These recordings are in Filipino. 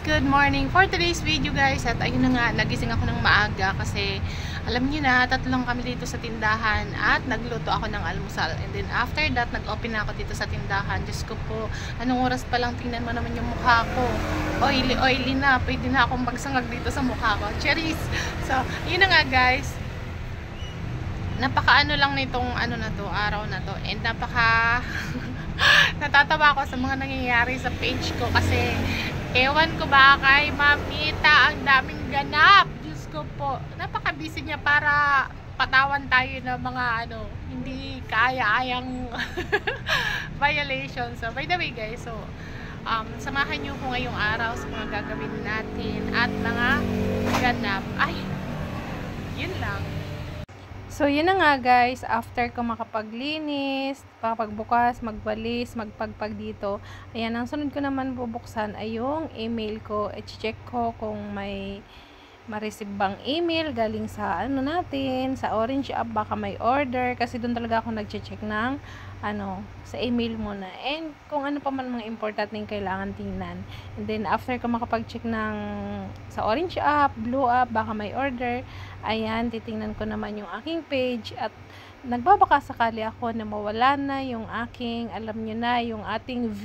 Good morning for today's video guys. At ayun na nga, nagising ako ng maaga kasi alam niyo na, tatlo lang kami dito sa tindahan at nagluto ako ng almusal. And then after that, nag-open na ako dito sa tindahan. Diyos ko po, anong oras pa lang, tingnan mo naman yung mukha ko. Oily na, pwede na akong magsangag dito sa mukha ko. Cheers! So, yun na nga guys. Napaka ano lang nitong ano na to, araw na to. And napaka natatawa ako sa mga nangyayari sa page ko kasi ewan ko ba kay Mamita, ang daming ganap. Diyos ko po, napaka-busy niya para patawan tayo ng mga ano, hindi kaya-ayang violations. So, by the way guys, so, samahan niyo ko ngayong araw sa mga gagawin natin at mga ganap. Ay, yun lang. So, yun na nga guys, after ko makapaglinis, makapagbukas, magwalis, magpagpag dito, ayan, ang sunod ko naman bubuksan ay yung email ko. I-check ko kung may ma-receive bang email galing sa ano natin, sa Orange app, baka may order, kasi doon talaga ako nag-check ng ano, sa email muna. And kung ano pa man mga important na kailangan tingnan. And then after ko makapag-check ng sa Orange app, Blue app, baka may order, ayan, titingnan ko naman yung aking page at nagbabaka sakali ako na mawala na yung aking, alam nyo na, yung ating V.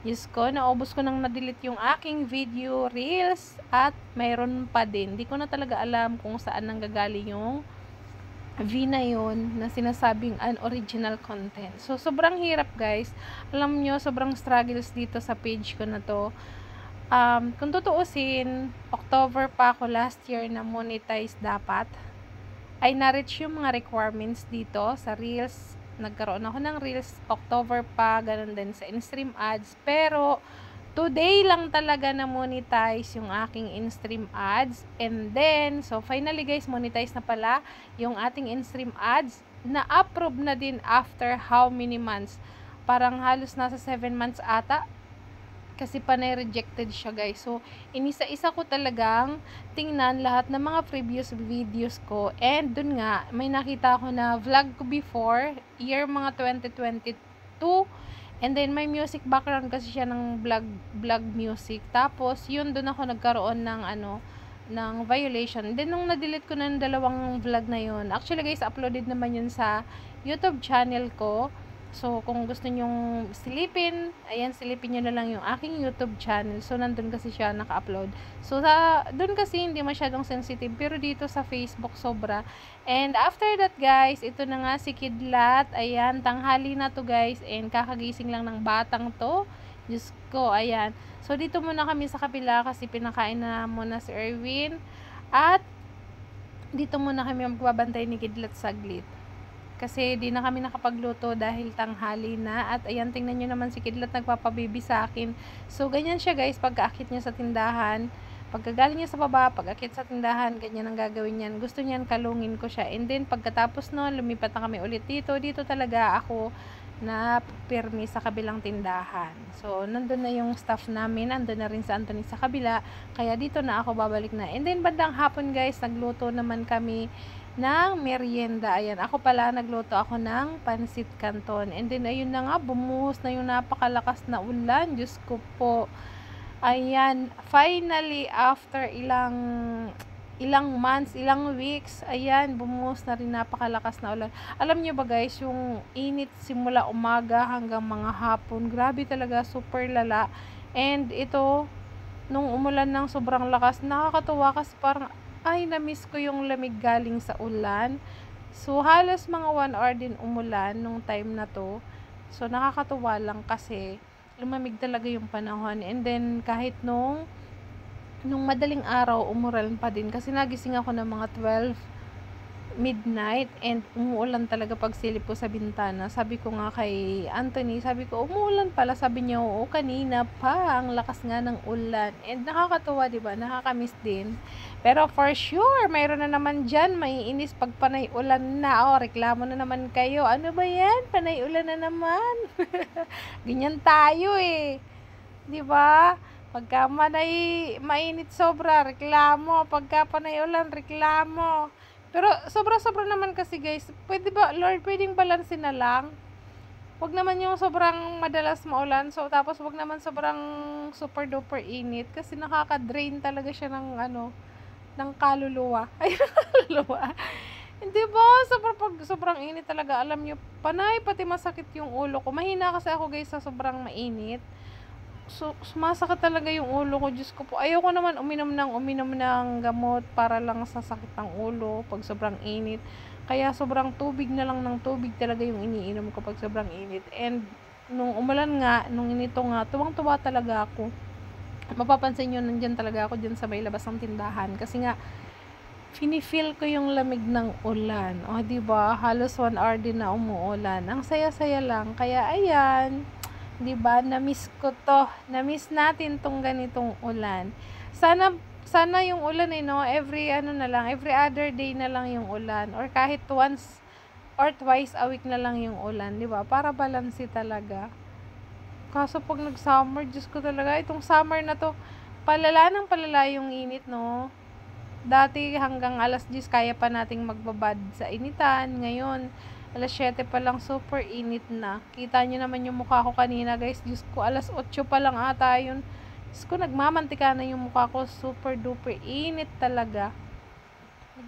Diyos ko, naubos ko nang na-delete yung aking video reels at mayroon pa din. Di ko na talaga alam kung saan nanggagaling yung V na yun na sinasabing unoriginal content. So, sobrang hirap guys. Alam nyo, sobrang struggles dito sa page ko na to. Kung tutuusin, October pa ako last year na monetize dapat. Ay na-reach yung mga requirements dito sa Reels. Nagkaroon ako ng Reels October pa, ganun din sa in-stream ads. Pero, today lang talaga na monetize yung aking in-stream ads. And then, so finally guys, monetize na pala yung ating in-stream ads. Na-approve na din after how many months? Parang halos nasa 7 months ata. Kasi panay rejected siya guys. So, inisa-isa ko talagang tingnan lahat ng mga previous videos ko. And dun nga, may nakita ako na vlog ko before, year mga 2022. And then, may music background kasi siya ng vlog music. Tapos, yun dun ako nagkaroon ng ano, ng violation. Then, nung na-delete ko na yung dalawang vlog na yun, actually guys, uploaded naman yun sa YouTube channel ko. So, kung gusto nyong silipin, ayan, silipin nyo na lang yung aking YouTube channel. So, nandun kasi siya naka-upload. So, dun kasi hindi masyadong sensitive. Pero dito sa Facebook, sobra. And after that, guys, ito na nga si Kidlat. Ayan, tanghali na to, guys. And kakagising lang ng batang to. Diyos ko, ayan. So, dito muna kami sa kapila kasi pinakain na muna si Erwin. At, dito muna kami magbabantay ni Kidlat saglit. Kasi di na kami nakapagluto dahil tanghali na. At ayan, tingnan nyo naman si Kidlat nagpapabibi sa akin. So, ganyan siya guys, pagkaakit niya sa tindahan. Pagkagaling niya sa baba, pag-akit sa tindahan, ganyan ang gagawin niyan. Gusto niyan kalungin ko siya. And then, pagkatapos nun, lumipat na kami ulit dito. Dito talaga ako na pirmi sa kabilang tindahan. So, nandun na yung staff namin. Nandun na rin sa Anthony sa kabila. Kaya dito na ako babalik na. And then, bandang hapon guys, nagluto naman kami ng merienda. Ayan, ako pala nagluto ako ng pansit canton. And then ayun na nga, bumuhos na yung napakalakas na ulan. Diyos ko po. Ayan, finally after ilang months, ilang weeks, ayan, bumuhos na rin napakalakas na ulan. Alam niyo ba guys, yung init simula umaga hanggang mga hapon, grabe talaga, super lala. And ito, nung umulan ng sobrang lakas, nakakatuwa kasi parang ay, na-miss ko yung lamig galing sa ulan. So, halos mga 1 hour din umulan nung time na to. So, nakakatuwa lang kasi lumamig talaga yung panahon. And then, kahit nung madaling araw, umulan pa din. Kasi nagising ako ng mga 12 midnight and umuulan talaga pag silip ko sa bintana. Sabi ko nga kay Anthony, sabi ko, umuulan pala. Sabi niya, oo, kanina pa. Ang lakas nga ng ulan. And nakakatuwa, diba? Nakakamiss din. Pero for sure, mayroon na naman dyan, maiinis pag panay ulan na. O, reklamo na naman kayo. Ano ba yan? Panay ulan na naman. Ganyan tayo eh. Diba? Pagka mainit sobra, reklamo. Pagka panay ulan, reklamo. Pero sobra-sobra naman kasi guys. Pwede ba, Lord, pwedeng balansin na lang? wag naman yung sobrang madalas maulan. So, tapos wag naman sobrang super duper init kasi nakaka-drain talaga siya ng ng kaluluwa. Ay, kaluluwa. Hindi ba? Pag sobrang init talaga, alam nyo, panay pati masakit yung ulo ko. Mahina kasi ako guys sa sobrang mainit. So, sumasakit talaga yung ulo ko. Diyos ko po. Ayoko naman uminom ng gamot para lang sa sakit ng ulo pag sobrang init. Kaya sobrang tubig na lang ng tubig talaga yung iniinom ko pag sobrang init. And nung umulan nga, nung inito nga, tuwang-tuwa talaga ako. Mapapansin nyo, nandyan talaga ako dyan sa may labas ng tindahan. Kasi nga, feel ko yung lamig ng ulan. O, diba? Halos 1 hour din na umuulan. Ang saya-saya lang. Kaya, ayan. Diba? Na-miss ko to. Na-miss natin tong ganitong ulan. Sana yung ulan no, every other day na lang yung ulan, or kahit once or twice a week na lang yung ulan, di ba? Para balanse talaga. Kaso pag nag-summer, Diyos ko talaga, itong summer na to, palala yung init, no? Dati hanggang alas 10 kaya pa nating magbabad sa initan, ngayon alas 7 pa lang super init na. Kita nyo naman yung mukha ko kanina, guys. Diyos ko, alas 8 pa lang ata yun. Diyos ko, nagmamantika na yung mukha ko. Super duper init talaga.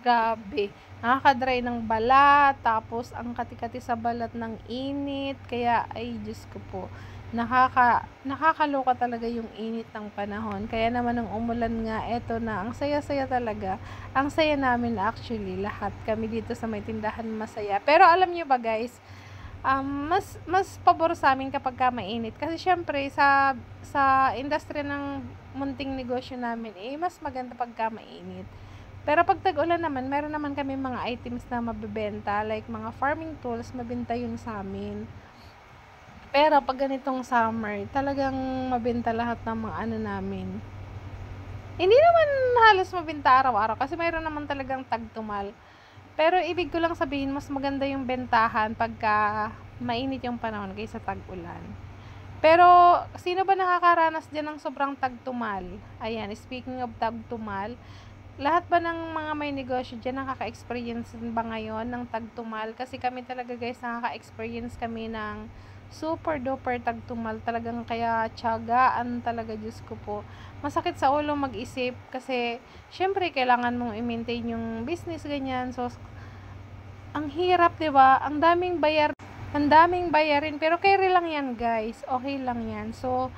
Grabe. Nakaka-dry ng balat. Tapos, ang kati-kati sa balat ng init. Kaya, ay, Diyos ko po. Nakakaloka talaga yung init ng panahon. Kaya naman, nung umulan nga, eto na. Ang saya-saya talaga. Ang saya namin actually. Lahat kami dito sa may tindahan masaya. Pero, alam nyo ba guys, mas pabor sa amin kapag mainit kasi syempre sa industry ng munting negosyo namin mas maganda pagka mainit. Pero pag tag-ulan naman, meron naman kami mga items na mabebenta, like mga farming tools, mabenta yun sa amin. Pero pag ganitong summer, talagang mabenta lahat ng mga namin. Hindi naman halos mabenta araw-araw kasi mayroon naman talagang tagtumal. Pero ibig ko lang sabihin, mas maganda yung bentahan pagka mainit yung panahon kaysa tag-ulan. Pero, sino ba nakakaranas dyan ng sobrang tagtumal? Ayan, speaking of tagtumal, lahat ba ng mga may negosyo dyan nakaka-experience ba ngayon ng tagtumal? Kasi kami talaga guys, nakaka-experience kami ng super duper tagtumal. Talagang kaya tiyagaan talaga, Diyos ko po. Masakit sa ulo mag-isip kasi syempre kailangan mong i-maintain yung business ganyan. So ang hirap, 'di ba? Ang daming bayarin, pero carry lang 'yan, guys. Okay lang 'yan. So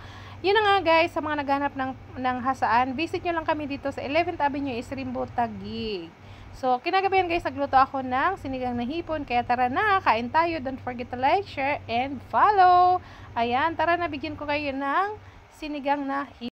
yun na nga guys, sa mga naghanap ng hasaan, visit nyo lang kami dito sa 11th Avenue, Isrimbo, Taguig. So, kinagabihan guys, nagluto ako ng sinigang na hipon. Kaya tara na, kain tayo. Don't forget to like, share, and follow. Ayan, tara na, bigyan ko kayo ng sinigang na hipon.